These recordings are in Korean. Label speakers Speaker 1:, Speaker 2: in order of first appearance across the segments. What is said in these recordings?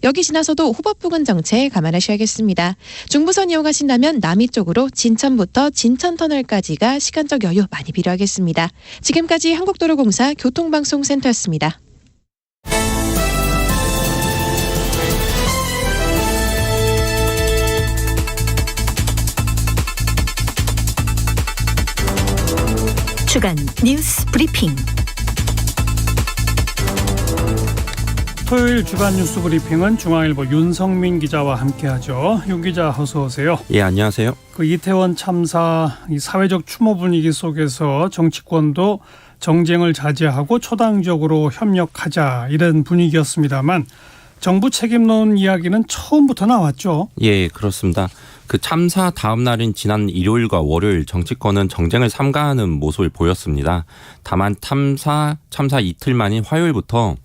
Speaker 1: 여기 지나서도 호법 부근 정체 감안하셔야겠습니다. 중부선 이용하신다면 남이 쪽으로 진천부터 진천터널까지가 시간적 여유 많이 필요하겠습니다. 지금까지 한국도로공사 교통방송센터였습니다.
Speaker 2: 주간 뉴스 브리핑.
Speaker 3: 토요일 주간 뉴스 브리핑은 중앙일보 윤성민 기자와 함께하죠. 윤 기자 어서 오세요.
Speaker 4: 예, 안녕하세요.
Speaker 3: 그 이태원 참사 이 사회적 추모 분위기 속에서 정치권도 정쟁을 자제하고 초당적으로 협력하자 이런 분위기였습니다만 정부 책임론 이야기는 처음부터 나왔죠.
Speaker 4: 예, 그렇습니다. 그 참사 다음 날인 지난 일요일과 월요일 정치권은 정쟁을 삼가하는 모습을 보였습니다. 다만 참사 이틀 만인 화요일부터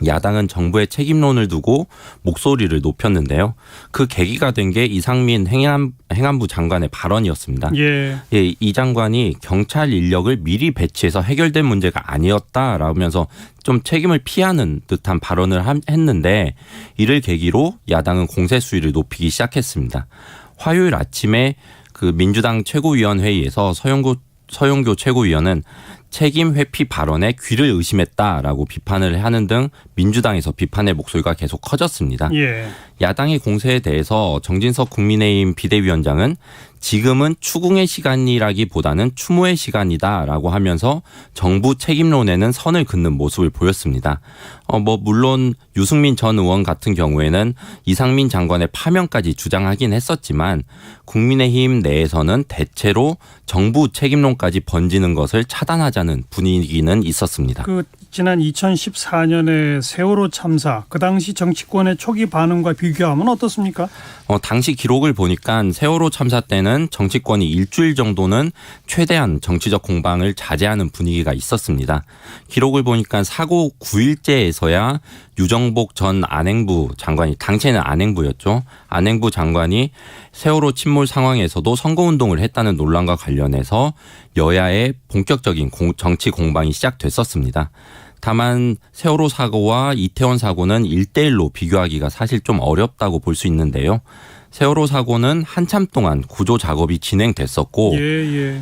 Speaker 4: 야당은 정부의 책임론을 두고 목소리를 높였는데요. 그 계기가 된 게 이상민 행안부 장관의 발언이었습니다.
Speaker 3: 예,
Speaker 4: 이 장관이 경찰 인력을 미리 배치해서 해결된 문제가 아니었다라면서 좀 책임을 피하는 듯한 발언을 했는데 이를 계기로 야당은 공세 수위를 높이기 시작했습니다. 화요일 아침에 그 민주당 최고위원회의에서 서영교 최고위원은 책임 회피 발언에 귀를 의심했다라고 비판을 하는 등 민주당에서 비판의 목소리가 계속 커졌습니다.
Speaker 3: 예.
Speaker 4: 야당의 공세에 대해서 정진석 국민의힘 비대위원장은 지금은 추궁의 시간이라기보다는 추모의 시간이다라고 하면서 정부 책임론에는 선을 긋는 모습을 보였습니다. 물론 유승민 전 의원 같은 경우에는 이상민 장관의 파면까지 주장하긴 했었지만 국민의힘 내에서는 대체로 정부 책임론까지 번지는 것을 차단하자는 분위기는 있었습니다.
Speaker 3: 그 지난 2014년의 세월호 참사 그 당시 정치권의 초기 반응과 비교하면 어떻습니까?
Speaker 4: 당시 기록을 보니까 세월호 참사 때는 정치권이 일주일 정도는 최대한 정치적 공방을 자제하는 분위기가 있었습니다. 기록을 보니까 사고 9일째에서야 유정복 전 안행부 장관이, 당시에는 안행부였죠. 안행부 장관이 세월호 침몰 상황에서도 선거운동을 했다는 논란과 관련해서 여야의 본격적인 정치 공방이 시작됐었습니다. 다만 세월호 사고와 이태원 사고는 1대1로 비교하기가 사실 좀 어렵다고 볼 수 있는데요. 세월호 사고는 한참 동안 구조 작업이 진행됐었고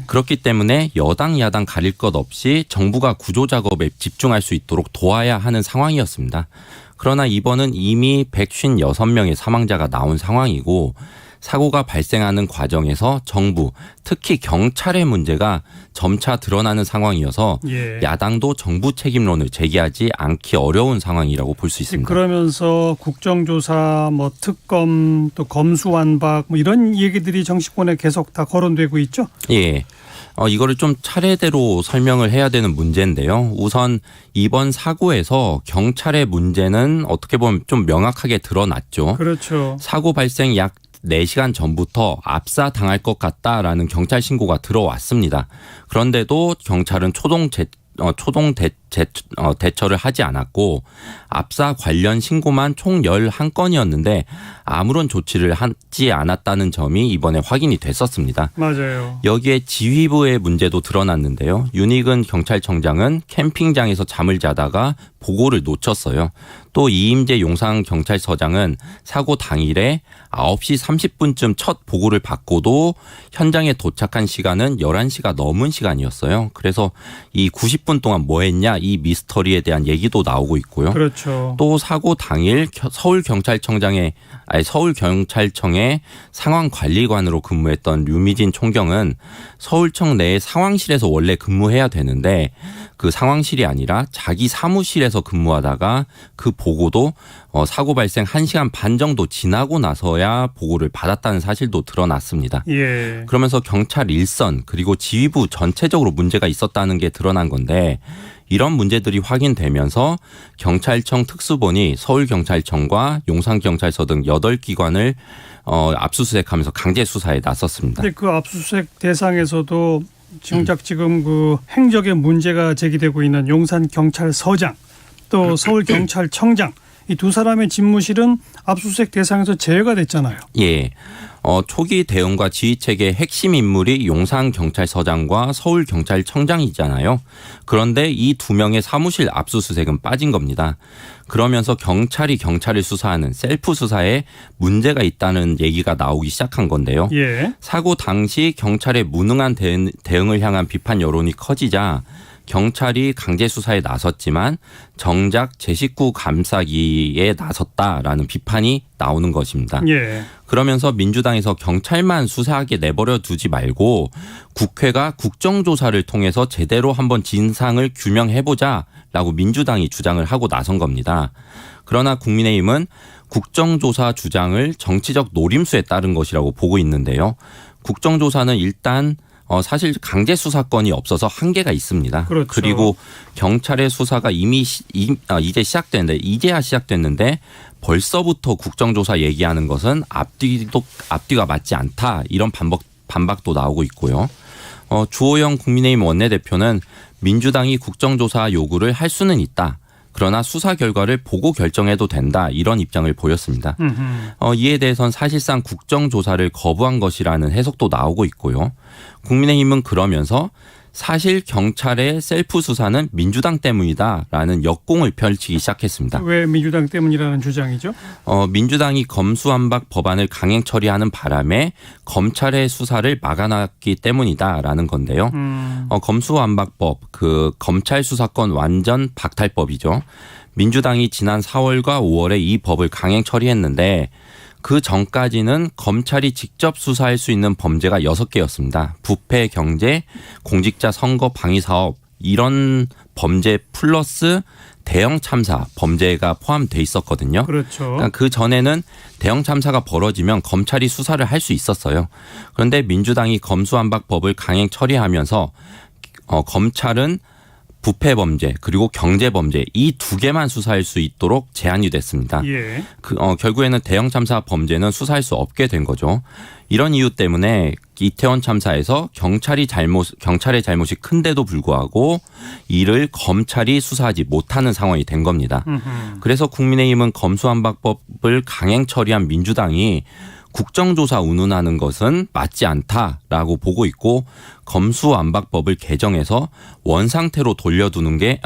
Speaker 4: 그렇기 때문에 여당 야당 가릴 것 없이 정부가 구조 작업에 집중할 수 있도록 도와야 하는 상황이었습니다. 그러나 이번은 이미 156명의 사망자가 나온 상황이고 사고가 발생하는 과정에서 정부, 특히 경찰의 문제가 점차 드러나는 상황이어서 야당도 정부 책임론을 제기하지 않기 어려운 상황이라고 볼 수 있습니다.
Speaker 3: 그러면서 국정조사, 특검, 또 검수완박 이런 얘기들이 정치권에 계속 다 거론되고 있죠?
Speaker 4: 예. 이거를 좀 차례대로 설명을 해야 되는 문제인데요. 우선 이번 사고에서 경찰의 문제는 어떻게 보면 좀 명확하게 드러났죠.
Speaker 3: 그렇죠. 사고
Speaker 4: 발생 약 4시간 전부터 압사당할 것 같다라는 경찰 신고가 들어왔습니다. 그런데도 경찰은 대처를 하지 않았고 압사 관련 신고만 총 11건이었는데 아무런 조치를 하지 않았다는 점이 이번에 확인이 됐었습니다.
Speaker 3: 맞아요.
Speaker 4: 여기에 지휘부의 문제도 드러났는데요. 윤익은 경찰청장은 캠핑장에서 잠을 자다가 보고를 놓쳤어요. 또 이임재 용산경찰서장은 사고 당일에 9시 30분쯤 첫 보고를 받고도 현장에 도착한 시간은 11시가 넘은 시간이었어요. 그래서 이 90분 동안 뭐 했냐 이 미스터리에 대한 얘기도 나오고 있고요.
Speaker 3: 그렇죠.
Speaker 4: 또 사고 당일 서울경찰청의 상황관리관으로 근무했던 류미진 총경은 서울청 내의 상황실에서 원래 근무해야 되는데 그 상황실이 아니라 자기 사무실에서 근무하다가 그 보고도 사고 발생 1시간 반 정도 지나고 나서야 보고를 받았다는 사실도 드러났습니다.
Speaker 3: 예.
Speaker 4: 그러면서 경찰 일선 그리고 지휘부 전체적으로 문제가 있었다는 게 드러난 건데 이런 문제들이 확인되면서 경찰청 특수본이 서울경찰청과 용산경찰서 등 8기관을 압수수색하면서 강제 수사에 나섰습니다.
Speaker 3: 근데 그 압수수색 대상에서도 정작 지금 그 행적에 문제가 제기되고 있는 용산경찰서장 또 서울경찰청장 이 두 사람의 집무실은 압수수색 대상에서 제외가 됐잖아요.
Speaker 4: 예. 초기 대응과 지휘체계의 핵심 인물이 용산경찰서장과 서울경찰청장이잖아요. 그런데 이 두 명의 사무실 압수수색은 빠진 겁니다. 그러면서 경찰이 경찰을 수사하는 셀프 수사에 문제가 있다는 얘기가 나오기 시작한 건데요.
Speaker 3: 예.
Speaker 4: 사고 당시 경찰의 무능한 대응을 향한 비판 여론이 커지자 경찰이 강제 수사에 나섰지만 정작 제 식구 감싸기에 나섰다라는 비판이 나오는 것입니다.
Speaker 3: 예.
Speaker 4: 그러면서 민주당에서 경찰만 수사하게 내버려 두지 말고 국회가 국정조사를 통해서 제대로 한번 진상을 규명해보자라고 민주당이 주장을 하고 나선 겁니다. 그러나 국민의힘은 국정조사 주장을 정치적 노림수에 따른 것이라고 보고 있는데요. 국정조사는 일단 사실 강제 수사권이 없어서 한계가 있습니다.
Speaker 3: 그렇죠.
Speaker 4: 그리고 경찰의 수사가 이제야 시작됐는데 벌써부터 국정조사 얘기하는 것은 앞뒤가 맞지 않다 이런 반박도 나오고 있고요. 주호영 국민의힘 원내대표는 민주당이 국정조사 요구를 할 수는 있다. 그러나 수사 결과를 보고 결정해도 된다 이런 입장을 보였습니다. 이에 대해서는 사실상 국정조사를 거부한 것이라는 해석도 나오고 있고요. 국민의힘은 그러면서 사실 경찰의 셀프 수사는 민주당 때문이다라는 역공을 펼치기 시작했습니다.
Speaker 3: 왜 민주당 때문이라는 주장이죠?
Speaker 4: 민주당이 검수완박 법안을 강행 처리하는 바람에 검찰의 수사를 막아놨기 때문이다라는 건데요. 검수완박법, 그 검찰 수사권 완전 박탈법이죠. 민주당이 지난 4월과 5월에 이 법을 강행 처리했는데 그 전까지는 검찰이 직접 수사할 수 있는 범죄가 6개였습니다. 부패, 경제, 공직자 선거 방위 사업 이런 범죄 플러스 대형 참사 범죄가 포함돼 있었거든요.
Speaker 3: 그렇죠.
Speaker 4: 그러니까 그 전에는 대형 참사가 벌어지면 검찰이 수사를 할 수 있었어요. 그런데 민주당이 검수완박법을 강행 처리하면서 검찰은 부패 범죄 그리고 경제 범죄 이 두 개만 수사할 수 있도록 제한이 됐습니다.
Speaker 3: 예.
Speaker 4: 결국에는 대형 참사 범죄는 수사할 수 없게 된 거죠. 이런 이유 때문에 이태원 참사에서 경찰의 잘못이 큰데도 불구하고 이를 검찰이 수사하지 못하는 상황이 된 겁니다. 그래서 국민의힘은 검수완박법을 강행 처리한 민주당이 국정조사 운운하는 것은 맞지 않다라고 보고 있고 검수완박법을 개정해서 원상태로 돌려두는 게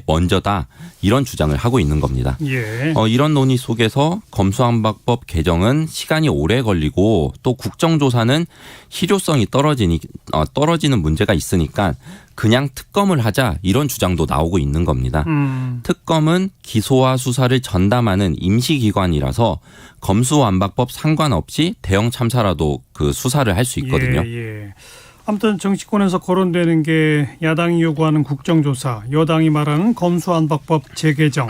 Speaker 4: 먼저다 이런 주장을 하고 있는 겁니다.
Speaker 3: 예.
Speaker 4: 이런 논의 속에서 검수완박법 개정은 시간이 오래 걸리고 또 국정조사는 실효성이 떨어지는 문제가 있으니까 그냥 특검을 하자 이런 주장도 나오고 있는 겁니다. 특검은 기소와 수사를 전담하는 임시기관이라서 검수완박법 상관없이 대형 참사라도 그 수사를 할 수 있거든요.
Speaker 3: 예. 아무튼 정치권에서 거론되는 게 야당이 요구하는 국정조사, 여당이 말하는 검수완박법 재개정,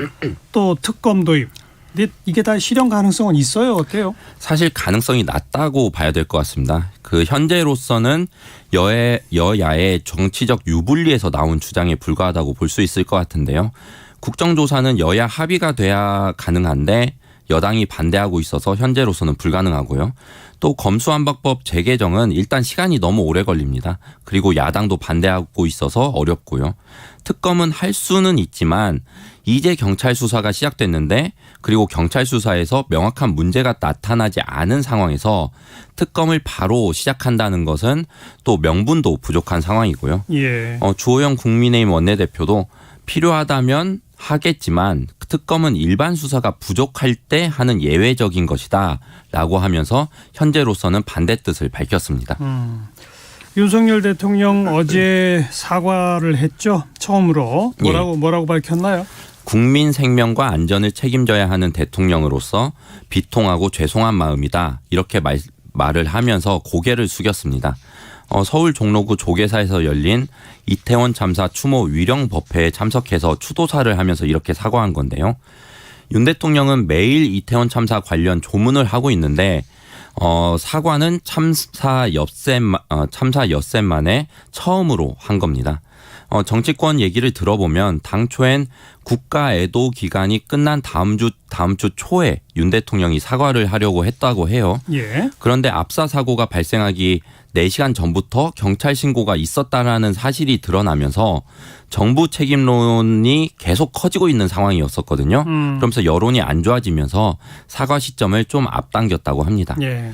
Speaker 3: 또 특검 도입. 근데 이게 다 실현 가능성은 있어요? 어때요?
Speaker 4: 사실 가능성이 낮다고 봐야 될 것 같습니다. 그 현재로서는 여야의 정치적 유불리에서 나온 주장에 불과하다고 볼 수 있을 것 같은데요. 국정조사는 여야 합의가 돼야 가능한데 여당이 반대하고 있어서 현재로서는 불가능하고요. 또 검수완박법 재개정은 일단 시간이 너무 오래 걸립니다. 그리고 야당도 반대하고 있어서 어렵고요. 특검은 할 수는 있지만 이제 경찰 수사가 시작됐는데 그리고 경찰 수사에서 명확한 문제가 나타나지 않은 상황에서 특검을 바로 시작한다는 것은 또 명분도 부족한 상황이고요.
Speaker 3: 예.
Speaker 4: 주호영 국민의힘 원내대표도 필요하다면 하겠지만 특검은 일반 수사가 부족할 때 하는 예외적인 것이다 라고 하면서 현재로서는 반대 뜻을 밝혔습니다.
Speaker 3: 윤석열 대통령 어제 사과를 했죠. 처음으로. 뭐라고 밝혔나요?
Speaker 4: 국민 생명과 안전을 책임져야 하는 대통령으로서 비통하고 죄송한 마음이다. 이렇게 말을 하면서 고개를 숙였습니다. 서울 종로구 조계사에서 열린 이태원 참사 추모 위령 법회에 참석해서 추도사를 하면서 이렇게 사과한 건데요. 윤 대통령은 매일 이태원 참사 관련 조문을 하고 있는데 참사 엿새 만에 처음으로 한 겁니다. 정치권 얘기를 들어보면 당초엔 국가 애도 기간이 끝난 다음 주 초에 윤 대통령이 사과를 하려고 했다고 해요.
Speaker 3: 예.
Speaker 4: 그런데 압사 사고가 발생하기 4시간 전부터 경찰 신고가 있었다라는 사실이 드러나면서 정부 책임론이 계속 커지고 있는 상황이었었거든요. 그러면서 여론이 안 좋아지면서 사과 시점을 좀 앞당겼다고 합니다.
Speaker 3: 예.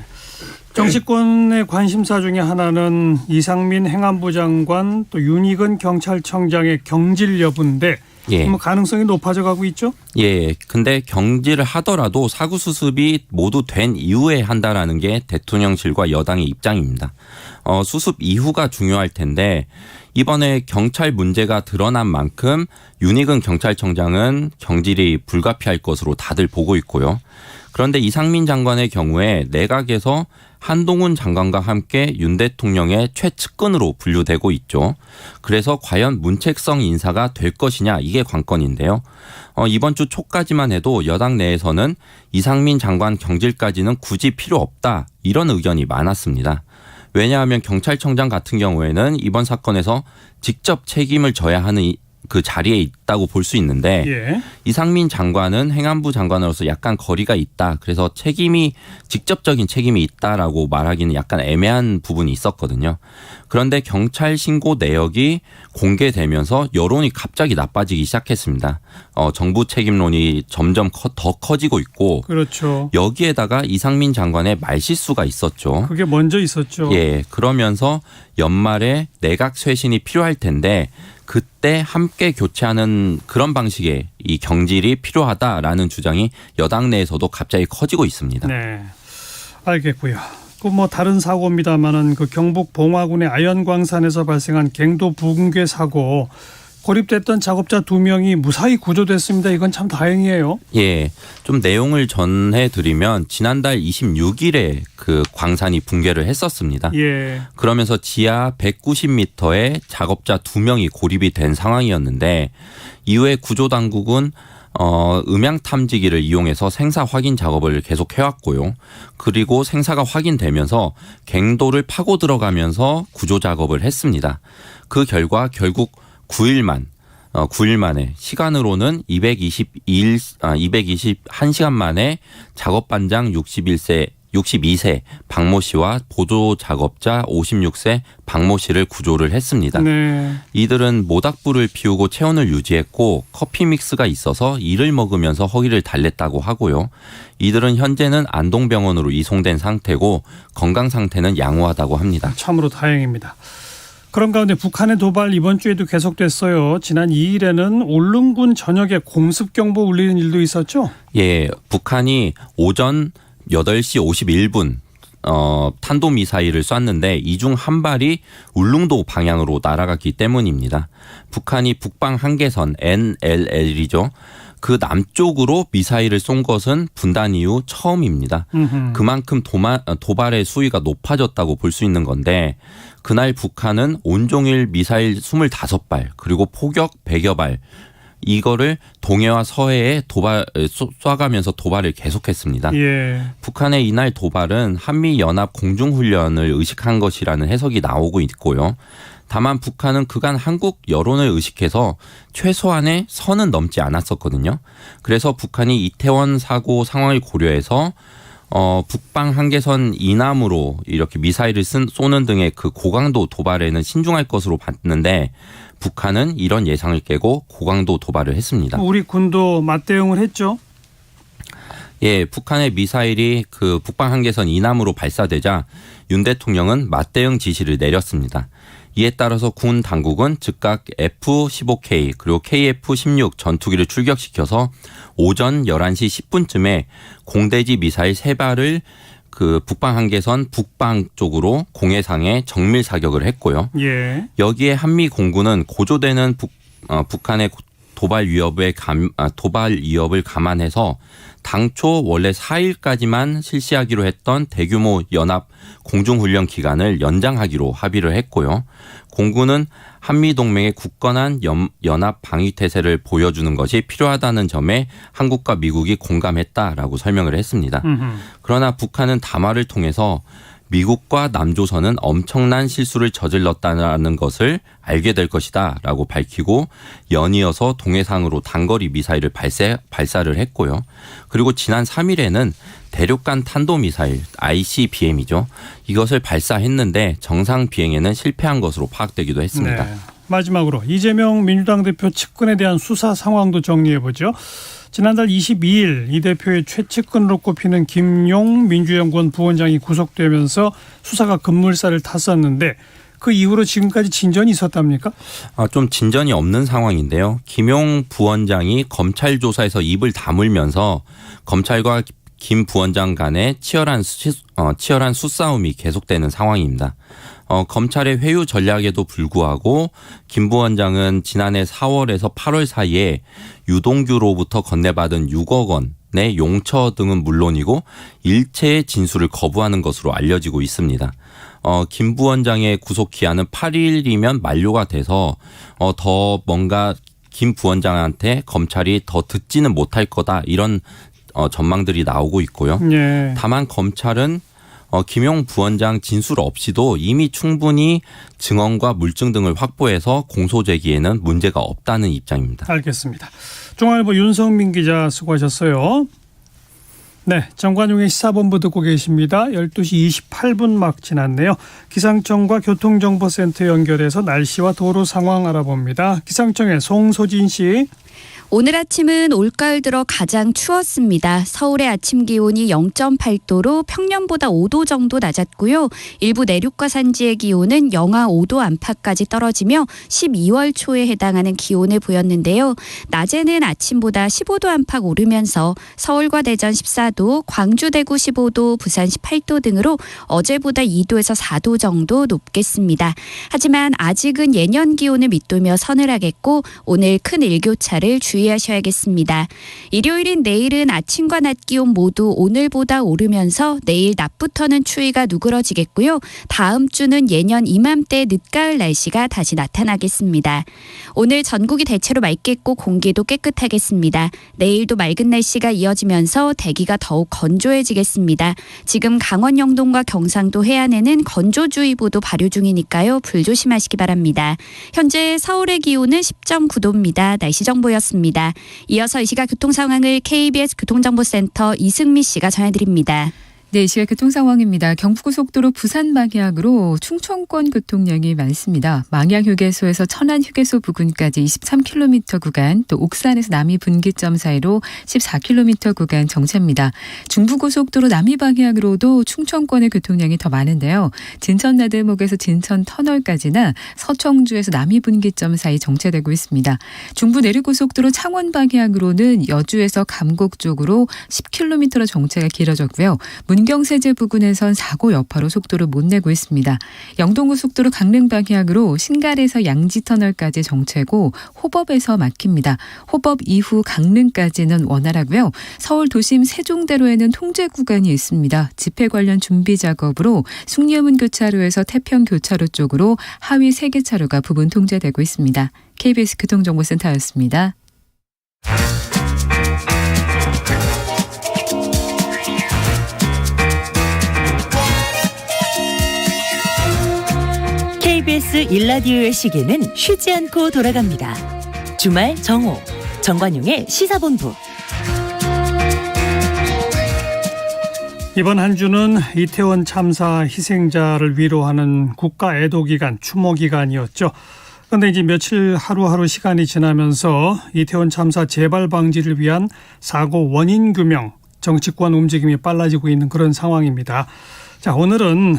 Speaker 3: 정치권의 관심사 중에 하나는 이상민 행안부 장관 또 윤희근 경찰청장의 경질 여부인데
Speaker 4: 예.
Speaker 3: 뭐 가능성이 높아져 가고 있죠?
Speaker 4: 예. 근데 경질을 하더라도 사구 수습이 모두 된 이후에 한다라는 게 대통령실과 여당의 입장입니다. 수습 이후가 중요할 텐데 이번에 경찰 문제가 드러난 만큼 윤희근 경찰청장은 경질이 불가피할 것으로 다들 보고 있고요. 그런데 이상민 장관의 경우에 내각에서 한동훈 장관과 함께 윤 대통령의 최측근으로 분류되고 있죠. 그래서 과연 문책성 인사가 될 것이냐 이게 관건인데요. 이번 주 초까지만 해도 여당 내에서는 이상민 장관 경질까지는 굳이 필요 없다 이런 의견이 많았습니다. 왜냐하면 경찰청장 같은 경우에는 이번 사건에서 직접 책임을 져야 하는 그 자리에 있다고 볼 수 있는데
Speaker 3: 예.
Speaker 4: 이상민 장관은 행안부 장관으로서 약간 거리가 있다. 그래서 직접적인 책임이 있다라고 말하기는 약간 애매한 부분이 있었거든요. 그런데 경찰 신고 내역이 공개되면서 여론이 갑자기 나빠지기 시작했습니다. 정부 책임론이 점점 더 커지고 있고
Speaker 3: 그렇죠.
Speaker 4: 여기에다가 이상민 장관의 말실수가 있었죠.
Speaker 3: 그게 먼저 있었죠.
Speaker 4: 예, 그러면서 연말에 내각 쇄신이 필요할 텐데 그때 함께 교체하는 그런 방식의 이 경질이 필요하다라는 주장이 여당 내에서도 갑자기 커지고 있습니다.
Speaker 3: 네, 알겠고요. 그 뭐 다른 사고입니다만은 그 경북 봉화군의 아연광산에서 발생한 갱도 붕괴 사고 고립됐던 작업자 2명이 무사히 구조됐습니다. 이건 참 다행이에요.
Speaker 4: 예, 좀 내용을 전해드리면 지난달 26일에 그 광산이 붕괴를 했었습니다.
Speaker 3: 예.
Speaker 4: 그러면서 지하 190m에 작업자 2명이 고립이 된 상황이었는데 이후에 구조당국은 음향 탐지기를 이용해서 생사 확인 작업을 계속 해왔고요. 그리고 생사가 확인되면서 갱도를 파고 들어가면서 구조 작업을 했습니다. 그 결과 결국 9일 만에 시간으로는 221시간 만에 작업반장 62세 박모 씨와 보조 작업자 56세 박모 씨를 구조를 했습니다.
Speaker 3: 네.
Speaker 4: 이들은 모닥불을 피우고 체온을 유지했고 커피 믹스가 있어서 이를 먹으면서 허기를 달랬다고 하고요. 이들은 현재는 안동병원으로 이송된 상태고 건강 상태는 양호하다고 합니다.
Speaker 3: 참으로 다행입니다. 그런 가운데 북한의 도발 이번 주에도 계속됐어요. 지난 2일에는 울릉군 전역에 공습경보 울리는 일도 있었죠?
Speaker 4: 예, 북한이 오전 8시 51분 탄도미사일을 쐈는데 이 중 한 발이 울릉도 방향으로 날아갔기 때문입니다. 북한이 북방 한계선 NLL이죠. 그 남쪽으로 미사일을 쏜 것은 분단 이후 처음입니다. 그만큼 도발의 수위가 높아졌다고 볼 수 있는 건데 그날 북한은 온종일 미사일 25발 그리고 포격 100여 발 이거를 동해와 서해에 쏴가면서 도발을 계속했습니다.
Speaker 3: 예.
Speaker 4: 북한의 이날 도발은 한미연합 공중훈련을 의식한 것이라는 해석이 나오고 있고요. 다만 북한은 그간 한국 여론을 의식해서 최소한의 선은 넘지 않았었거든요. 그래서 북한이 이태원 사고 상황을 고려해서 북방 한계선 이남으로 이렇게 미사일을 쏘는 등의 그 고강도 도발에는 신중할 것으로 봤는데 북한은 이런 예상을 깨고 고강도 도발을 했습니다.
Speaker 3: 우리 군도 맞대응을 했죠?
Speaker 4: 예, 북한의 미사일이 그 북방 한계선 이남으로 발사되자 윤 대통령은 맞대응 지시를 내렸습니다. 이에 따라서 군 당국은 즉각 F-15K 그리고 KF-16 전투기를 출격시켜서 오전 11시 10분쯤에 공대지 미사일 3발을 그 북방 한계선 북방 쪽으로 공해상에 정밀 사격을 했고요.
Speaker 3: 예.
Speaker 4: 여기에 한미 공군은 고조되는 북한의 도발 위협을 감안해서 당초 원래 4일까지만 실시하기로 했던 대규모 연합 공중훈련 기간을 연장하기로 합의를 했고요. 공군은 한미동맹의 굳건한 연합 방위태세를 보여주는 것이 필요하다는 점에 한국과 미국이 공감했다라고 설명을 했습니다. 그러나 북한은 담화를 통해서 미국과 남조선은 엄청난 실수를 저질렀다는 것을 알게 될 것이다 라고 밝히고 연이어서 동해상으로 단거리 미사일을 발사를 했고요. 그리고 지난 3일에는 대륙간 탄도미사일 ICBM이죠. 이것을 발사했는데 정상 비행에는 실패한 것으로 파악되기도 했습니다.
Speaker 3: 네. 마지막으로 이재명 민주당 대표 측근에 대한 수사 상황도 정리해보죠. 지난달 22일 이 대표의 최측근으로 꼽히는 김용 민주연구원 부원장이 구속되면서 수사가 급물살을 탔었는데 그 이후로 지금까지 진전이 있었답니까?
Speaker 4: 좀 진전이 없는 상황인데요. 김용 부원장이 검찰 조사에서 입을 다물면서 검찰과 김 부원장 간의 치열한 수싸움이 계속되는 상황입니다. 검찰의 회유 전략에도 불구하고 김 부원장은 지난해 4월에서 8월 사이에 유동규로부터 건네받은 6억 원의 용처 등은 물론이고 일체의 진술을 거부하는 것으로 알려지고 있습니다. 김 부원장의 구속 기한은 8일이면 만료가 돼서 더 뭔가 김 부원장한테 검찰이 더 듣지는 못할 거다 이런 전망들이 나오고 있고요.
Speaker 3: 예.
Speaker 4: 다만 검찰은 김용 부원장 진술 없이도 이미 충분히 증언과 물증 등을 확보해서 공소 제기에는 문제가 없다는 입장입니다.
Speaker 3: 알겠습니다. 중앙일보 윤성민 기자 수고하셨어요. 네, 정관용의 시사본부 듣고 계십니다. 12시 28분 막 지났네요. 기상청과 교통정보센터 연결해서 날씨와 도로 상황 알아봅니다. 기상청의 송소진 씨.
Speaker 5: 오늘 아침은 올가을 들어 가장 추웠습니다. 서울의 아침 기온이 0.8도로 평년보다 5도 정도 낮았고요. 일부 내륙과 산지의 기온은 영하 5도 안팎까지 떨어지며 12월 초에 해당하는 기온을 보였는데요. 낮에는 아침보다 15도 안팎 오르면서 서울과 대전 14도, 광주, 대구 15도, 부산 18도 등으로 어제보다 2도에서 4도 정도 높겠습니다. 하지만 아직은 예년 기온을 밑돌며 서늘하겠고 오늘 큰 일교차를 주의하셔야겠습니다. 일요일인 내일은 아침과 낮 기온 모두 오늘보다 오르면서 내일 낮부터는 추위가 누그러지겠고요. 다음 주는 예년 이맘때 늦가을 날씨가 다시 나타나겠습니다. 오늘 전국이 대체로 맑겠고 공기도 깨끗하겠습니다. 내일도 맑은 날씨가 이어지면서 대기가 더욱 건조해지겠습니다. 지금 강원 영동과 경상도 해안에는 건조주의보도 발효 중이니까요. 불조심하시기 바랍니다. 현재 서울의 기온은 10.9도입니다. 날씨 정보였습니다. 이어서 이 시각 교통 상황을 KBS 교통정보센터 이승미 씨가 전해드립니다.
Speaker 6: 네, 이 시각 교통 상황입니다. 경부고속도로 부산 방향으로 충청권 교통량이 많습니다. 망향휴게소에서 천안휴게소 부근까지 23km 구간, 또 옥산에서 남이 분기점 사이로 14km 구간 정체입니다. 중부고속도로 남이 방향으로도 충청권의 교통량이 더 많은데요. 진천 나들목에서 진천 터널까지나 서청주에서 남이 분기점 사이 정체되고 있습니다. 중부 내륙고속도로 창원 방향으로는 여주에서 감곡 쪽으로 10km로 정체가 길어졌고요. 문경세제 부근에선 사고 여파로 속도를 못 내고 있습니다. 영동고속도로 강릉 방향으로 신갈에서 양지터널까지 정체고 호법에서 막힙니다. 호법 이후 강릉까지는 원활하고요. 서울 도심 세종대로에는 통제 구간이 있습니다. 집회 관련 준비 작업으로 숭례문 교차로에서 태평 교차로 쪽으로 하위 3개 차로가 부분 통제되고 있습니다. KBS 교통정보센터였습니다.
Speaker 2: KBS 1라디오의 시계는 쉬지 않고 돌아갑니다. 주말 정오, 정관용의 시사본부.
Speaker 3: 이번 한 주는 이태원 참사 희생자를 위로하는 국가 애도기간, 추모기간이었죠. 그런데 이제 며칠 하루하루 시간이 지나면서 이태원 참사 재발 방지를 위한 사고 원인 규명, 정치권 움직임이 빨라지고 있는 그런 상황입니다. 자, 오늘은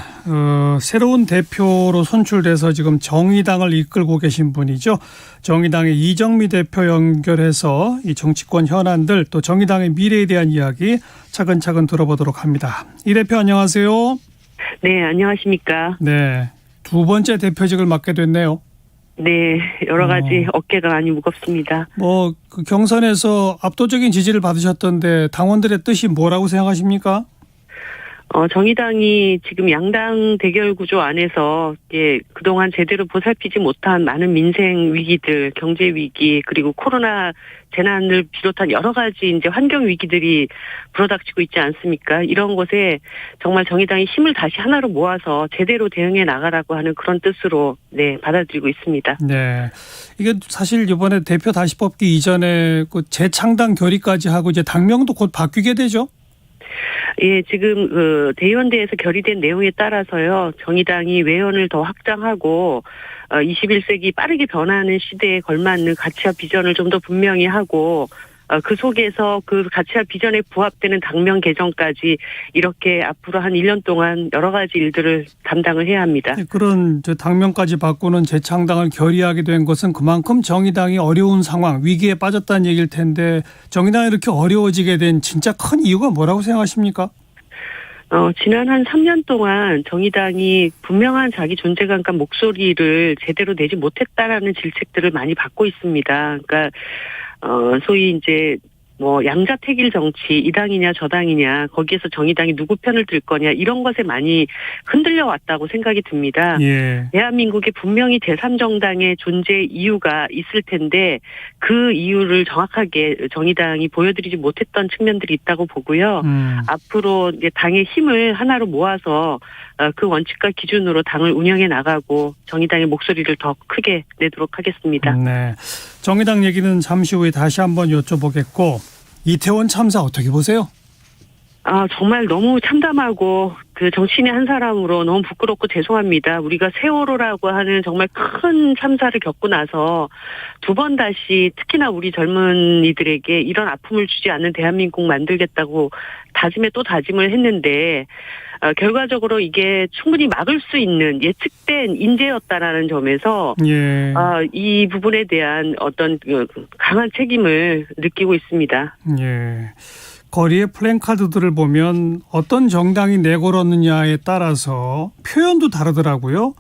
Speaker 3: 새로운 대표로 선출돼서 지금 정의당을 이끌고 계신 분이죠. 정의당의 이정미 대표 연결해서 이 정치권 현안들 또 정의당의 미래에 대한 이야기 차근차근 들어보도록 합니다. 이 대표 안녕하세요.
Speaker 7: 네, 안녕하십니까.
Speaker 3: 네, 두 번째 대표직을 맡게 됐네요.
Speaker 7: 네, 여러 가지 어깨가 많이 무겁습니다.
Speaker 3: 그 경선에서 압도적인 지지를 받으셨던데 당원들의 뜻이 뭐라고 생각하십니까?
Speaker 7: 정의당이 지금 양당 대결 구조 안에서 그동안 제대로 보살피지 못한 많은 민생 위기들, 경제 위기, 그리고 코로나 재난을 비롯한 여러 가지 이제 환경 위기들이 불어닥치고 있지 않습니까? 이런 것에 정말 정의당이 힘을 다시 하나로 모아서 제대로 대응해 나가라고 하는 그런 뜻으로 받아들이고 있습니다.
Speaker 3: 네. 이게 사실 이번에 대표 다시 뽑기 이전에 그 재창당 결의까지 하고 이제 당명도 곧 바뀌게 되죠?
Speaker 7: 예, 지금 대의원대에서 결의된 내용에 따라서요, 정의당이 외연을 더 확장하고 21세기 빠르게 변하는 시대에 걸맞는 가치와 비전을 좀 더 분명히 하고 그 속에서 그 가치와 비전에 부합되는 당명 개정까지 이렇게 앞으로 한 1년 동안 여러 가지 일들을 담당을 해야 합니다.
Speaker 3: 그런 당명까지 바꾸는 재창당을 결의하게 된 것은 그만큼 정의당이 어려운 상황, 위기에 빠졌다는 얘기일 텐데 정의당이 이렇게 어려워지게 된 진짜 큰 이유가 뭐라고 생각하십니까?
Speaker 7: 지난 한 3년 동안 정의당이 분명한 자기 존재감과 목소리를 제대로 내지 못했다라는 질책들을 많이 받고 있습니다. 그러니까 소위 이제 양자택일 정치, 이 당이냐 저 당이냐, 거기에서 정의당이 누구 편을 들 거냐, 이런 것에 많이 흔들려 왔다고 생각이 듭니다.
Speaker 3: 예.
Speaker 7: 대한민국에 분명히 제3정당의 존재 이유가 있을 텐데 그 이유를 정확하게 정의당이 보여드리지 못했던 측면들이 있다고 보고요. 앞으로 이제 당의 힘을 하나로 모아서 그 원칙과 기준으로 당을 운영해 나가고 정의당의 목소리를 더 크게 내도록 하겠습니다.
Speaker 3: 네. 정의당 얘기는 잠시 후에 다시 한번 여쭤보겠고, 이태원 참사 어떻게 보세요?
Speaker 7: 정말 너무 참담하고 그 정치인의 한 사람으로 너무 부끄럽고 죄송합니다. 우리가 세월호라고 하는 정말 큰 참사를 겪고 나서 두 번 다시 특히나 우리 젊은이들에게 이런 아픔을 주지 않는 대한민국 만들겠다고 다짐에 또 다짐을 했는데 결과적으로 이게 충분히 막을 수 있는 예측된 인재였다라는 점에서
Speaker 3: 예.
Speaker 7: 이 부분에 대한 어떤 강한 책임을 느끼고 있습니다.
Speaker 3: 예. 거리의 플랜카드들을 보면 어떤 정당이 내걸었느냐에 따라서 표현도 다르더라고요.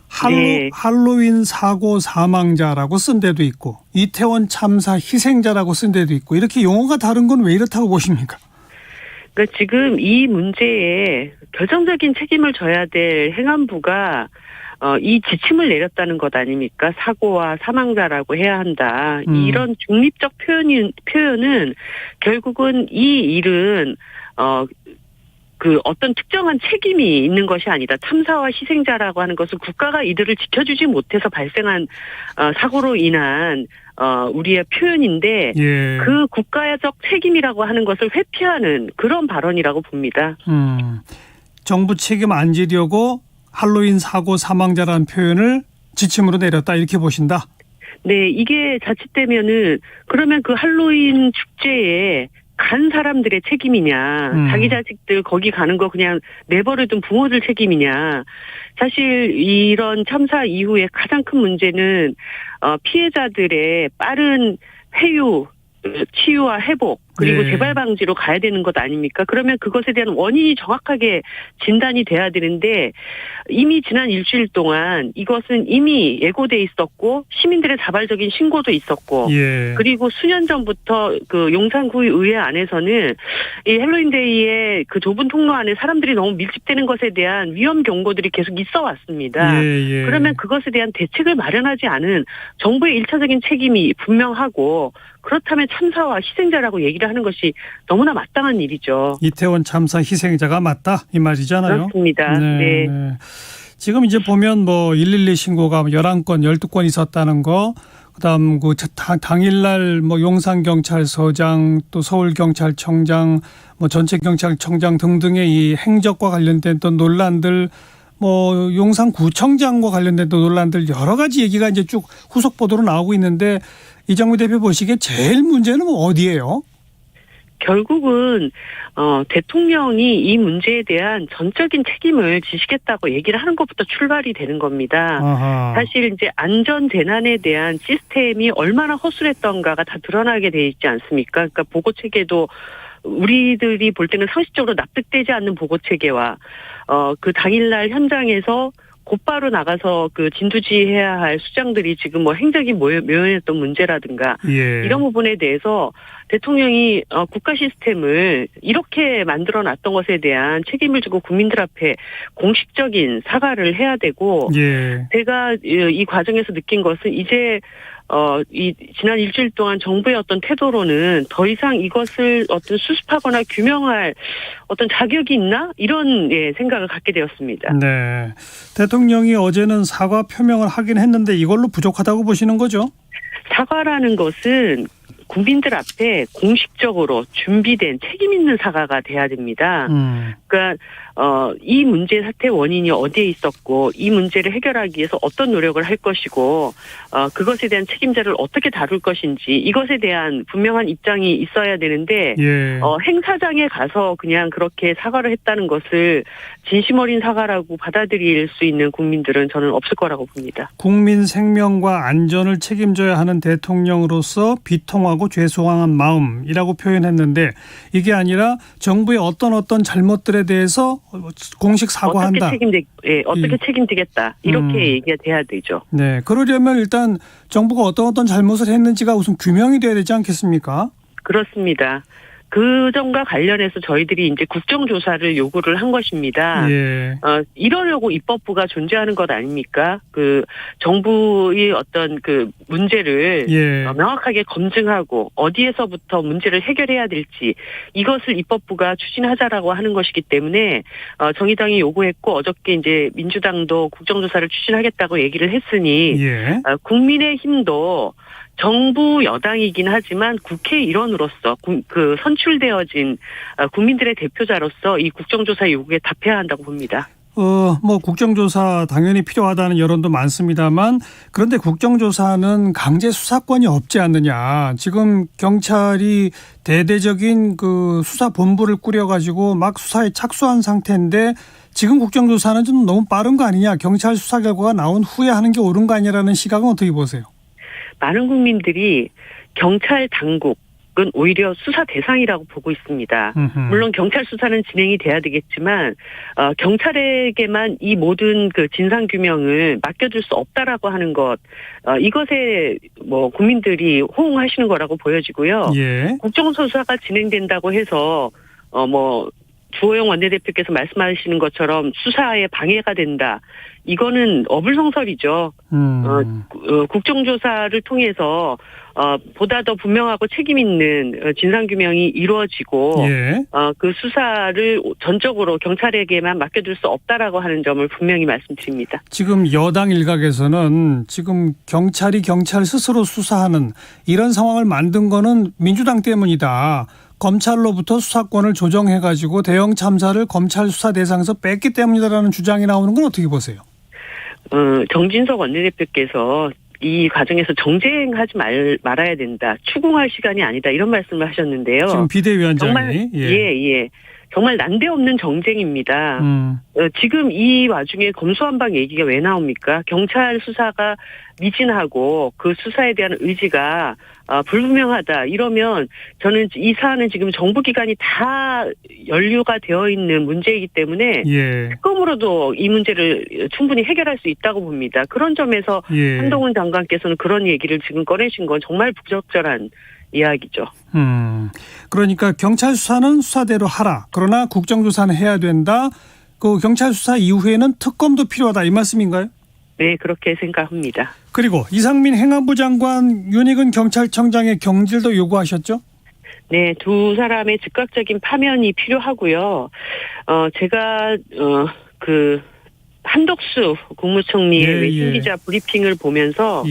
Speaker 3: 할로윈 사고 사망자라고 쓴 데도 있고 이태원 참사 희생자라고 쓴 데도 있고 이렇게 용어가 다른 건 왜 이렇다고 보십니까?
Speaker 7: 그러니까 지금 이 문제에 결정적인 책임을 져야 될 행안부가 이 지침을 내렸다는 것 아닙니까? 사고와 사망자라고 해야 한다. 이런 중립적 표현은 결국은 이 일은 그 어떤 특정한 책임이 있는 것이 아니다. 참사와 희생자라고 하는 것은 국가가 이들을 지켜주지 못해서 발생한 사고로 인한 우리의 표현인데
Speaker 3: 예.
Speaker 7: 그 국가적 책임이라고 하는 것을 회피하는 그런 발언이라고 봅니다.
Speaker 3: 정부 책임 안 지려고 할로윈 사고 사망자라는 표현을 지침으로 내렸다 이렇게 보신다?
Speaker 7: 네, 이게 자칫되면은 그러면 그 할로윈 축제에 간 사람들의 책임이냐, 자기 자식들 거기 가는 거 그냥 내버려둔 부모들 책임이냐. 사실 이런 참사 이후에 가장 큰 문제는 피해자들의 빠른 회유, 치유와 회복 그리고 재발 방지로 가야 되는 것 아닙니까? 그러면 그것에 대한 원인이 정확하게 진단이 돼야 되는데 이미 지난 일주일 동안 이것은 이미 예고돼 있었고 시민들의 자발적인 신고도 있었고 그리고 수년 전부터 그 용산구의회 안에서는 이 헬로윈데이의 그 좁은 통로 안에 사람들이 너무 밀집되는 것에 대한 위험 경고들이 계속 있어 왔습니다. 그러면 그것에 대한 대책을 마련하지 않은 정부의 1차적인 책임이 분명하고 그렇다면 참사와 희생자라고 얘기를 하는 것이 너무나 마땅한 일이죠.
Speaker 3: 이태원 참사 희생자가 맞다 이 말이잖아요.
Speaker 7: 그렇습니다. 네.
Speaker 3: 지금 이제 보면 112 신고가 11건, 12건 있었다는 거, 그다음 그 당일날 용산경찰서장 또 서울경찰청장 전체경찰청장 등등의 이 행적과 관련된 또 논란들 용산구청장과 관련된 또 논란들 여러 가지 얘기가 이제 쭉 후속 보도로 나오고 있는데 이정미 대표 보시기에 제일 문제는 어디예요?
Speaker 7: 결국은 대통령이 이 문제에 대한 전적인 책임을 지시겠다고 얘기를 하는 것부터 출발이 되는 겁니다.
Speaker 3: 아하.
Speaker 7: 사실 이제 안전재난에 대한 시스템이 얼마나 허술했던가가 다 드러나게 돼 있지 않습니까? 그러니까 보고체계도 우리들이 볼 때는 상식적으로 납득되지 않는 보고체계와 그 당일날 현장에서 곧바로 나가서 그 진두지해야 할 수장들이 지금 뭐 행적이 묘연했던 문제라든가
Speaker 3: 예.
Speaker 7: 이런 부분에 대해서 대통령이 국가 시스템을 이렇게 만들어놨던 것에 대한 책임을 지고 국민들 앞에 공식적인 사과를 해야 되고
Speaker 3: 예.
Speaker 7: 제가 이 과정에서 느낀 것은 이제 이 지난 일주일 동안 정부의 어떤 태도로는 더 이상 이것을 어떤 수습하거나 규명할 어떤 자격이 있나 이런 생각을 갖게 되었습니다.
Speaker 3: 네. 대통령이 어제는 사과 표명을 하긴 했는데 이걸로 부족하다고 보시는 거죠?
Speaker 7: 사과라는 것은 국민들 앞에 공식적으로 준비된 책임 있는 사과가 돼야 됩니다. 그러니까 이 문제 사태 원인이 어디에 있었고 이 문제를 해결하기 위해서 어떤 노력을 할 것이고 그것에 대한 책임자를 어떻게 다룰 것인지 이것에 대한 분명한 입장이 있어야 되는데
Speaker 3: 예.
Speaker 7: 행사장에 가서 그냥 그렇게 사과를 했다는 것을 진심 어린 사과라고 받아들일 수 있는 국민들은 저는 없을 거라고 봅니다.
Speaker 3: 국민 생명과 안전을 책임져야 하는 대통령으로서 비통하고 죄송한 마음이라고 표현했는데 이게 아니라 정부의 어떤 잘못들에 대해서 공식 사과한다.
Speaker 7: 어떻게 책임지겠다. 이렇게 얘기가 돼야 되죠.
Speaker 3: 네, 그러려면 일단 정부가 어떤 잘못을 했는지가 우선 규명이 돼야 되지 않겠습니까?
Speaker 7: 그렇습니다. 그 점과 관련해서 저희들이 이제 국정조사를 요구를 한 것입니다.
Speaker 3: 예.
Speaker 7: 이러려고 입법부가 존재하는 것 아닙니까? 그 정부의 어떤 그 문제를
Speaker 3: 예.
Speaker 7: 명확하게 검증하고 어디에서부터 문제를 해결해야 될지 이것을 입법부가 추진하자라고 하는 것이기 때문에 정의당이 요구했고 어저께 이제 민주당도 국정조사를 추진하겠다고 얘기를 했으니
Speaker 3: 예.
Speaker 7: 국민의힘도 정부 여당이긴 하지만 국회 일원으로서 그 선출되어진 국민들의 대표자로서 이 국정조사 요구에 답해야 한다고 봅니다.
Speaker 3: 뭐 국정조사 당연히 필요하다는 여론도 많습니다만 그런데 국정조사는 강제 수사권이 없지 않느냐. 지금 경찰이 대대적인 그 수사본부를 꾸려가지고 막 수사에 착수한 상태인데 지금 국정조사는 좀 너무 빠른 거 아니냐. 경찰 수사 결과가 나온 후에 하는 게 옳은 거 아니냐라는 시각은 어떻게 보세요?
Speaker 7: 많은 국민들이 경찰 당국은 오히려 수사 대상이라고 보고 있습니다. 물론 경찰 수사는 진행이 돼야 되겠지만 경찰에게만 이 모든 그 진상 규명을 맡겨줄 수 없다라고 하는 것 이것에 뭐 국민들이 호응하시는 거라고 보여지고요.
Speaker 3: 예.
Speaker 7: 국정조사가 진행된다고 해서 뭐 주호영 원내대표께서 말씀하시는 것처럼 수사에 방해가 된다. 이거는 어불성설이죠. 국정조사를 통해서 보다 더 분명하고 책임 있는 진상규명이 이루어지고
Speaker 3: 예.
Speaker 7: 그 수사를 전적으로 경찰에게만 맡겨둘 수 없다라고 하는 점을 분명히 말씀드립니다.
Speaker 3: 지금 여당 일각에서는 지금 경찰이 경찰 스스로 수사하는 이런 상황을 만든 거는 민주당 때문이다. 검찰로부터 수사권을 조정해가지고 대형 참사를 검찰 수사 대상에서 뺐기 때문이다라는 주장이 나오는 건 어떻게 보세요?
Speaker 7: 정진석 원내대표께서 이 과정에서 정쟁하지 말아야 된다. 추궁할 시간이 아니다. 이런 말씀을 하셨는데요.
Speaker 3: 지금 비대위원장이.
Speaker 7: 정말, 예. 정말 난데없는 정쟁입니다. 지금 이 와중에 검수완박 얘기가 왜 나옵니까? 경찰 수사가 미진하고 그 수사에 대한 의지가 불분명하다. 이러면 저는 이 사안은 지금 정부기관이 다 연루가 되어 있는 문제이기 때문에
Speaker 3: 예.
Speaker 7: 특검으로도 이 문제를 충분히 해결할 수 있다고 봅니다. 그런 점에서
Speaker 3: 예.
Speaker 7: 한동훈 장관께서는 그런 얘기를 지금 꺼내신 건 정말 부적절한 이야기죠.
Speaker 3: 그러니까 경찰 수사는 수사대로 하라. 그러나 국정조사는 해야 된다. 그 경찰 수사 이후에는 특검도 필요하다. 이 말씀인가요?
Speaker 7: 네, 그렇게 생각합니다.
Speaker 3: 그리고 이상민 행안부 장관, 윤익은 경찰청장의 경질도 요구하셨죠?
Speaker 7: 네, 두 사람의 즉각적인 파면이 필요하고요. 제가 그 한덕수 국무총리의 외신 기자 브리핑을 보면서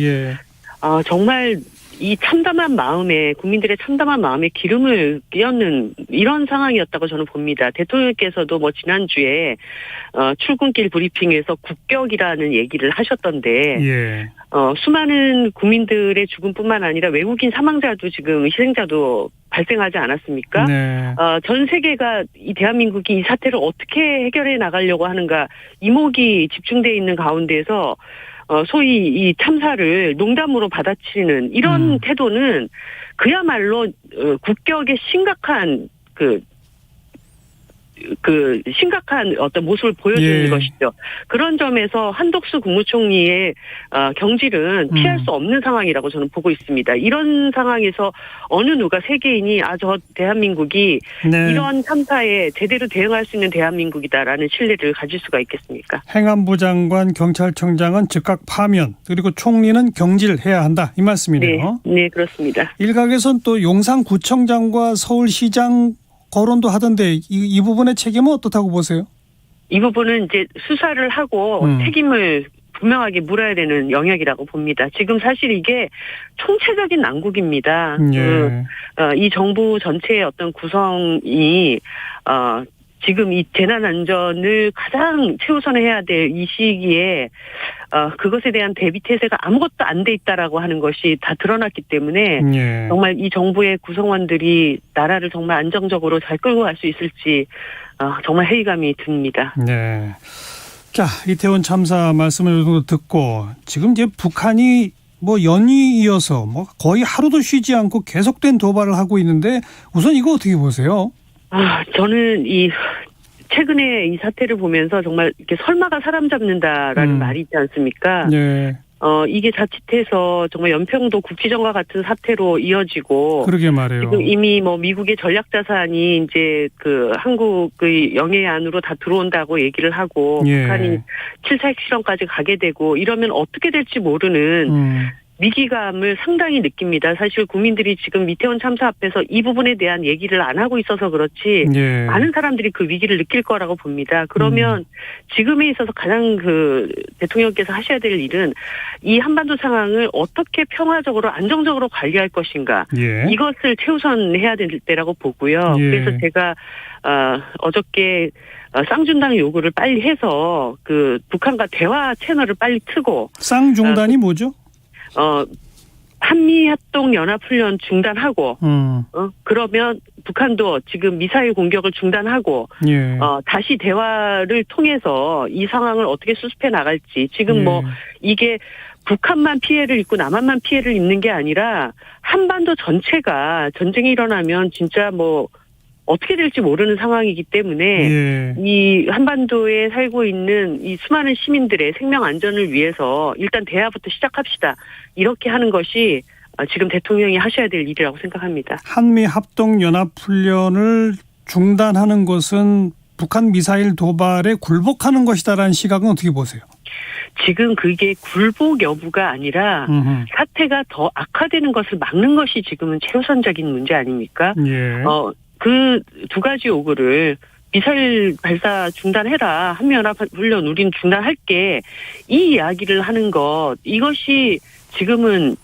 Speaker 7: 정말 이 참담한 마음에 국민들의 참담한 마음에 기름을 끼얹는 이런 상황이었다고 저는 봅니다. 대통령께서도 뭐 지난주에 출근길 브리핑에서 국격이라는 얘기를 하셨던데 수많은 국민들의 죽음뿐만 아니라 외국인 사망자도 지금 희생자도 발생하지 않았습니까?
Speaker 3: 네.
Speaker 7: 전 세계가 이 대한민국이 이 사태를 어떻게 해결해 나가려고 하는가 이목이 집중돼 있는 가운데서 소위 이 참사를 농담으로 받아치는 이런 태도는 그야말로 국격의 심각한 그 그 심각한 어떤 모습을 보여주는 것이죠. 그런 점에서 한덕수 국무총리의 경질은 피할 수 없는 상황이라고 저는 보고 있습니다. 이런 상황에서 어느 누가 세계인이 저 대한민국이 이런 참사에 제대로 대응할 수 있는 대한민국이다라는 신뢰를 가질 수가 있겠습니까?
Speaker 3: 행안부 장관, 경찰청장은 즉각 파면, 그리고 총리는 경질해야 한다, 이 말씀이네요.
Speaker 7: 네, 그렇습니다.
Speaker 3: 일각에선 또 용산구청장과 서울시장 거론도 하던데 이 부분의 책임은 어떻다고 보세요?
Speaker 7: 이 부분은 이제 수사를 하고 책임을 분명하게 물어야 되는 영역이라고 봅니다. 지금 사실 이게 총체적인 난국입니다. 이 정부 전체의 어떤 구성이 지금 이 재난 안전을 가장 최우선에 해야 될 이 시기에 그것에 대한 대비 태세가 아무것도 안 돼 있다라고 하는 것이 다 드러났기 때문에 정말 이 정부의 구성원들이 나라를 정말 안정적으로 잘 끌고 갈 수 있을지 정말 회의감이 듭니다.
Speaker 3: 네. 자, 이태원 참사 말씀을 듣고 지금 이제 북한이 연이 이어서 거의 하루도 쉬지 않고 계속된 도발을 하고 있는데 우선 이거 어떻게 보세요?
Speaker 7: 저는 최근에 이 사태를 보면서 정말 이렇게 설마가 사람 잡는다라는 말이 있지 않습니까?
Speaker 3: 네.
Speaker 7: 이게 자칫해서 정말 연평도 국지전과 같은 사태로 이어지고.
Speaker 3: 그러게 말해요.
Speaker 7: 지금 이미 미국의 전략자산이 이제 한국의 영해 안으로 다 들어온다고 얘기를 하고. 북한이 7차 핵실험까지 가게 되고 이러면 어떻게 될지 모르는 위기감을 상당히 느낍니다. 사실 국민들이 지금 이태원 참사 앞에서 이 부분에 대한 얘기를 안 하고 있어서 그렇지 많은 사람들이 그 위기를 느낄 거라고 봅니다. 그러면 지금에 있어서 가장 대통령께서 하셔야 될 일은 이 한반도 상황을 어떻게 평화적으로 안정적으로 관리할 것인가 이것을 최우선해야 될 때라고 보고요. 그래서 제가 어저께 쌍중단 요구를 빨리 해서 북한과 대화 채널을 빨리 트고.
Speaker 3: 쌍중단이 뭐죠?
Speaker 7: 한미합동연합훈련 중단하고, 그러면 북한도 지금 미사일 공격을 중단하고, 다시 대화를 통해서 이 상황을 어떻게 수습해 나갈지, 지금 이게 북한만 피해를 입고 남한만 피해를 입는 게 아니라 한반도 전체가 전쟁이 일어나면 진짜 어떻게 될지 모르는 상황이기 때문에 이 한반도에 살고 있는 이 수많은 시민들의 생명 안전을 위해서 일단 대화부터 시작합시다. 이렇게 하는 것이 지금 대통령이 하셔야 될 일이라고 생각합니다. 한미합동연합훈련을
Speaker 3: 중단하는 것은 북한 미사일 도발에 굴복하는 것이다라는 시각은 어떻게 보세요?
Speaker 7: 지금 그게 굴복 여부가 아니라 사태가 더 악화되는 것을 막는 것이 지금은 최우선적인 문제 아닙니까? 그 두 가지 요구를 미사일 발사 중단해라. 한미연합훈련 우린 중단할게. 이 이야기를 하는 것 이것이 지금은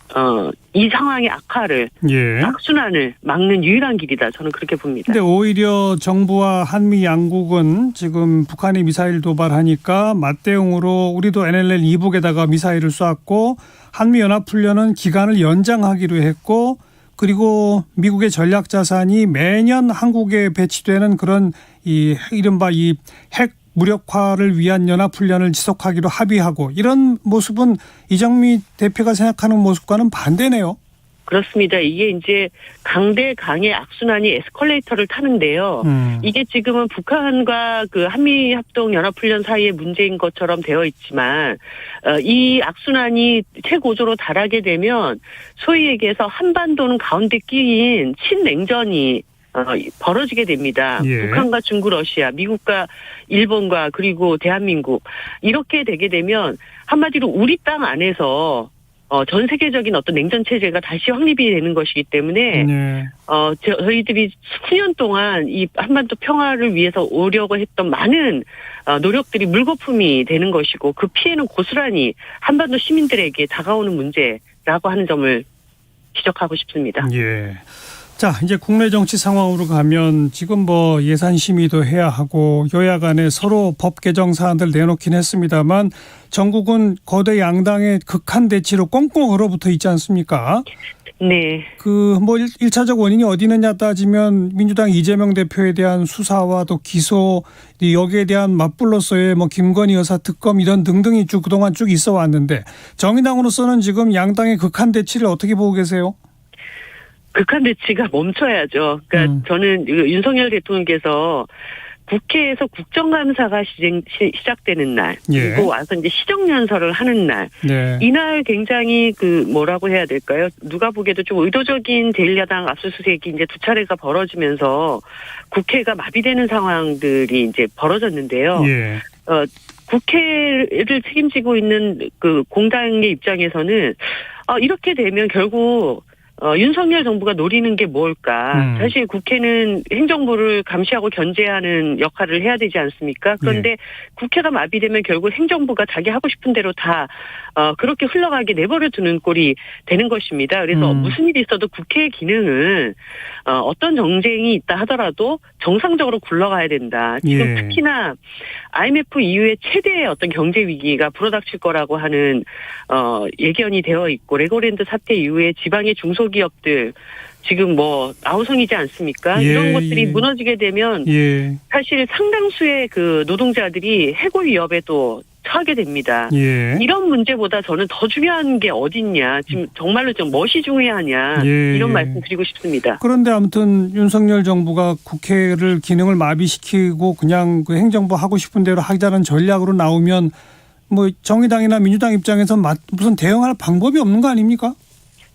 Speaker 7: 이 상황의 악화를 악순환을 막는 유일한 길이다. 저는 그렇게 봅니다.
Speaker 3: 그런데 오히려 정부와 한미 양국은 지금 북한이 미사일 도발하니까 맞대응으로 우리도 NLL 이북에다가 미사일을 쐈고 한미연합훈련은 기간을 연장하기로 했고 그리고 미국의 전략자산이 매년 한국에 배치되는 그런 이른바 핵 무력화를 위한 연합훈련을 지속하기로 합의하고 이런 모습은 이정미 대표가 생각하는 모습과는 반대네요.
Speaker 7: 그렇습니다. 이게 이제 강대 강의 악순환이 에스컬레이터를 타는데요. 이게 지금은 북한과 한미합동연합훈련 사이의 문제인 것처럼 되어 있지만 이 악순환이 최고조로 달하게 되면 소위 얘기해서 한반도는 가운데 끼인 친냉전이 벌어지게 됩니다. 북한과 중국, 러시아, 미국과 일본과 그리고 대한민국 이렇게 되게 되면 한마디로 우리 땅 안에서 전 세계적인 어떤 냉전 체제가 다시 확립이 되는 것이기 때문에 저희들이 수년 동안 이 한반도 평화를 위해서 오려고 했던 많은 노력들이 물거품이 되는 것이고 그 피해는 고스란히 한반도 시민들에게 다가오는 문제라고 하는 점을 지적하고 싶습니다.
Speaker 3: 자, 이제 국내 정치 상황으로 가면 지금 예산 심의도 해야 하고 여야 간에 서로 법 개정 사안들 내놓긴 했습니다만 전국은 거대 양당의 극한 대치로 꽁꽁 얼어붙어 있지 않습니까?
Speaker 7: 네.
Speaker 3: 1차적 원인이 어디 있느냐 따지면 민주당 이재명 대표에 대한 수사와 또 기소 여기에 대한 맞불로서의 김건희 여사 특검 이런 등등이 그동안 쭉 있어 왔는데 정의당으로서는 지금 양당의 극한 대치를 어떻게 보고 계세요?
Speaker 7: 극한 대치가 멈춰야죠. 그러니까 저는 윤석열 대통령께서 국회에서 국정감사가 시작되는 날,
Speaker 3: 예.
Speaker 7: 그리고 와서 이제 시정연설을 하는 날,
Speaker 3: 네.
Speaker 7: 이날 굉장히 뭐라고 해야 될까요? 누가 보기에도 좀 의도적인 제1야당 압수수색이 이제 두 차례가 벌어지면서 국회가 마비되는 상황들이 이제 벌어졌는데요.
Speaker 3: 예.
Speaker 7: 국회를 책임지고 있는 그 공당의 입장에서는 이렇게 되면 결국 윤석열 정부가 노리는 게 뭘까? 사실 국회는 행정부를 감시하고 견제하는 역할을 해야 되지 않습니까? 그런데 국회가 마비되면 결국 행정부가 자기 하고 싶은 대로 다 그렇게 흘러가게 내버려 두는 꼴이 되는 것입니다. 그래서 무슨 일이 있어도 국회의 기능은 어떤 정쟁이 있다 하더라도 정상적으로 굴러가야 된다. 지금 특히나 IMF 이후에 최대의 어떤 경제 위기가 불어닥칠 거라고 하는 예견이 되어 있고, 레고랜드 사태 이후에 지방의 중소기업들 지금 아우성이지 않습니까? 이런 것들이 무너지게 되면 사실 상당수의 그 노동자들이 해고 위협에도 처하게 됩니다. 이런 문제보다 저는 더 중요한 게 어딨냐, 지금 정말로 좀 무엇이 중요하냐, 이런 말씀 드리고 싶습니다.
Speaker 3: 그런데 아무튼 윤석열 정부가 국회를 기능을 마비시키고 그냥 그 행정부 하고 싶은 대로 하자는 전략으로 나오면 정의당이나 민주당 입장에서 무슨 대응할 방법이 없는 거 아닙니까?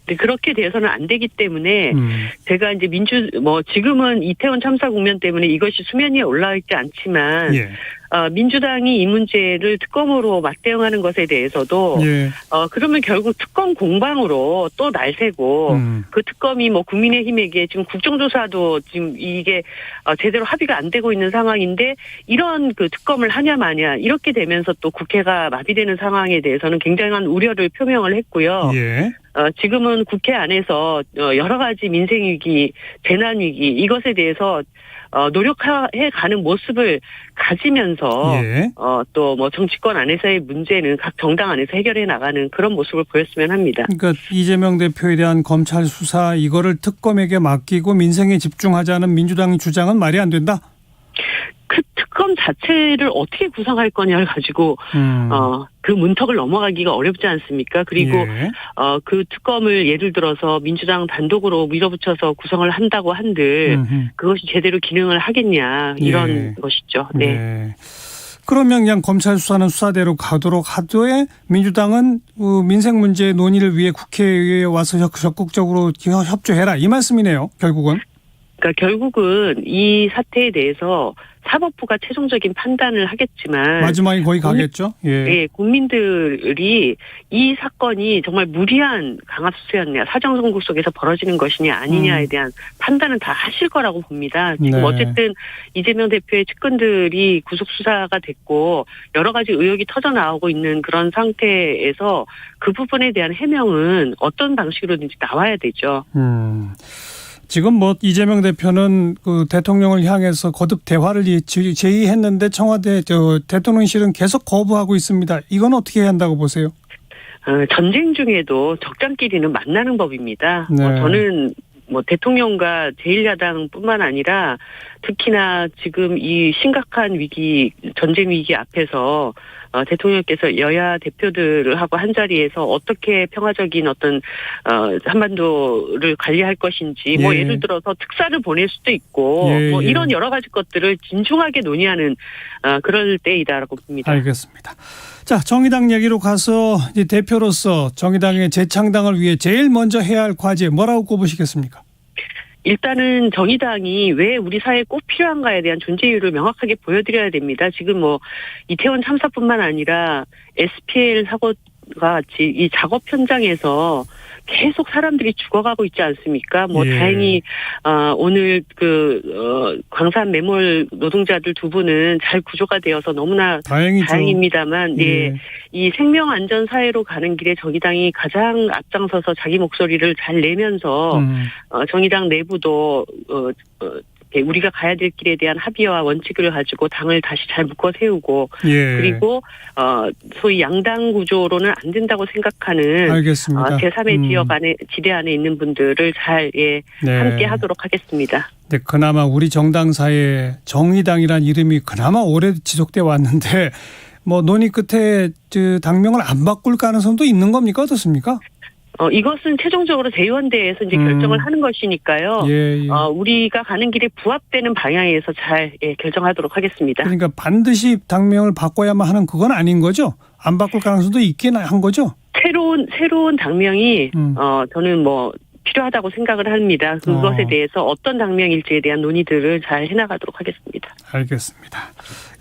Speaker 7: 네, 그렇게 돼서는 안 되기 때문에 제가 이제 지금은 이태원 참사 국면 때문에 이것이 수면 위에 올라와 있지 않지만 민주당이 이 문제를 특검으로 맞대응하는 것에 대해서도 그러면 결국 특검 공방으로 또 날새고 그 특검이 국민의힘에게 지금 국정조사도 지금 이게 제대로 합의가 안 되고 있는 상황인데 이런 그 특검을 하냐 마냐 이렇게 되면서 또 국회가 마비되는 상황에 대해서는 굉장한 우려를 표명을 했고요. 지금은 국회 안에서 여러 가지 민생위기, 재난위기 이것에 대해서 노력해가는 모습을 가지면서 또 정치권 안에서의 문제는 각 정당 안에서 해결해 나가는 그런 모습을 보였으면 합니다.
Speaker 3: 그러니까 이재명 대표에 대한 검찰 수사 이거를 특검에게 맡기고 민생에 집중하자는 민주당의 주장은 말이 안 된다?
Speaker 7: 그 특검 자체를 어떻게 구성할 거냐를 가지고 그 문턱을 넘어가기가 어렵지 않습니까? 그리고 그 특검을 예를 들어서 민주당 단독으로 밀어붙여서 구성을 한다고 한들 그것이 제대로 기능을 하겠냐 이런 것이죠. 네.
Speaker 3: 그러면 그냥 검찰 수사는 수사대로 가도록 하되 민주당은 민생 문제 논의를 위해 국회에 와서 적극적으로 협조해라 이 말씀이네요. 결국은.
Speaker 7: 그러니까 결국은 이 사태에 대해서 사법부가 최종적인 판단을 하겠지만
Speaker 3: 마지막에 거의 가겠죠.
Speaker 7: 국민들이 이 사건이 정말 무리한 강압수사였냐, 사정선고 속에서 벌어지는 것이냐 아니냐에 대한 판단은 다 하실 거라고 봅니다. 지금 어쨌든 이재명 대표의 측근들이 구속 수사가 됐고 여러 가지 의혹이 터져 나오고 있는 그런 상태에서 그 부분에 대한 해명은 어떤 방식으로든지 나와야 되죠.
Speaker 3: 지금 이재명 대표는 그 대통령을 향해서 거듭 대화를 제의했는데 청와대 대통령실은 계속 거부하고 있습니다. 이건 어떻게 해야 한다고 보세요?
Speaker 7: 전쟁 중에도 적장끼리는 만나는 법입니다. 저는 대통령과 제1야당뿐만 아니라 특히나 지금 이 심각한 위기, 전쟁 위기 앞에서 대통령께서 여야 대표들을 하고 한자리에서 어떻게 평화적인 어떤 한반도를 관리할 것인지 예를 들어서 특사를 보낼 수도 있고 이런 여러 가지 것들을 진중하게 논의하는 그럴 때이다라고 봅니다.
Speaker 3: 알겠습니다. 자, 정의당 얘기로 가서 이제 대표로서 정의당의 재창당을 위해 제일 먼저 해야 할 과제 뭐라고 꼽으시겠습니까?
Speaker 7: 일단은 정의당이 왜 우리 사회에 꼭 필요한가에 대한 존재 이유를 명확하게 보여드려야 됩니다. 지금 이태원 참사뿐만 아니라 SPL 사고가 같이 이 작업 현장에서 계속 사람들이 죽어가고 있지 않습니까? 다행히 오늘 광산 매몰 노동자들 두 분은 잘 구조가 되어서 너무나 다행입니다만 이 생명 안전 사회로 가는 길에 정의당이 가장 앞장서서 자기 목소리를 잘 내면서 정의당 내부도 우리가 가야 될 길에 대한 합의와 원칙을 가지고 당을 다시 잘 묶어 세우고 그리고 소위 양당 구조로는 안 된다고 생각하는
Speaker 3: 알겠습니다.
Speaker 7: 제3의 지대 안에 있는 분들을 잘 함께 하도록 하겠습니다.
Speaker 3: 네, 그나마 우리 정당사에 정의당이란 이름이 그나마 오래 지속돼 왔는데 논의 끝에 당명을 안 바꿀 가능성도 있는 겁니까? 어떻습니까?
Speaker 7: 이것은 최종적으로 대의원대에서 이제 결정을 하는 것이니까요.
Speaker 3: 예.
Speaker 7: 우리가 가는 길에 부합되는 방향에서 잘 결정하도록 하겠습니다.
Speaker 3: 그러니까 반드시 당명을 바꿔야만 하는 그건 아닌 거죠? 안 바꿀 가능성도 있긴 한 거죠?
Speaker 7: 새로운 당명이 저는 뭐 필요하다고 생각을 합니다. 그것에 대해서 어떤 당명일지에 대한 논의들을 잘 해나가도록 하겠습니다.
Speaker 3: 알겠습니다.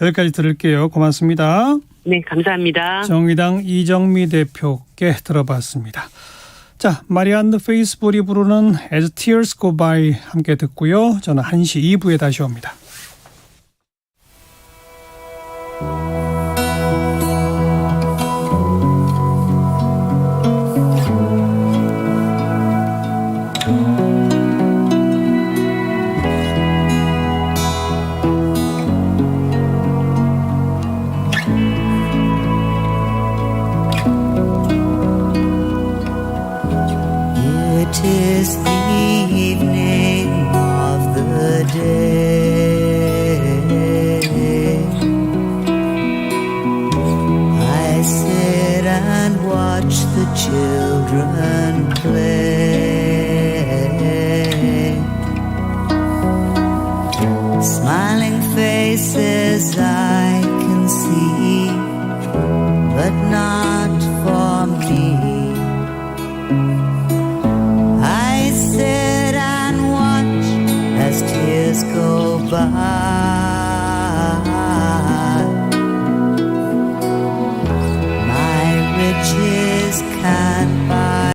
Speaker 3: 여기까지 들을게요. 고맙습니다.
Speaker 7: 네, 감사합니다.
Speaker 3: 정의당 이정미 대표께 들어봤습니다. 자, 마리안느 페이스볼이 부르는 As Tears Go By 함께 듣고요. 저는 1시 2부에 다시 옵니다.
Speaker 8: It is the evening of the day. I sit and watch the children play. Smiling faces I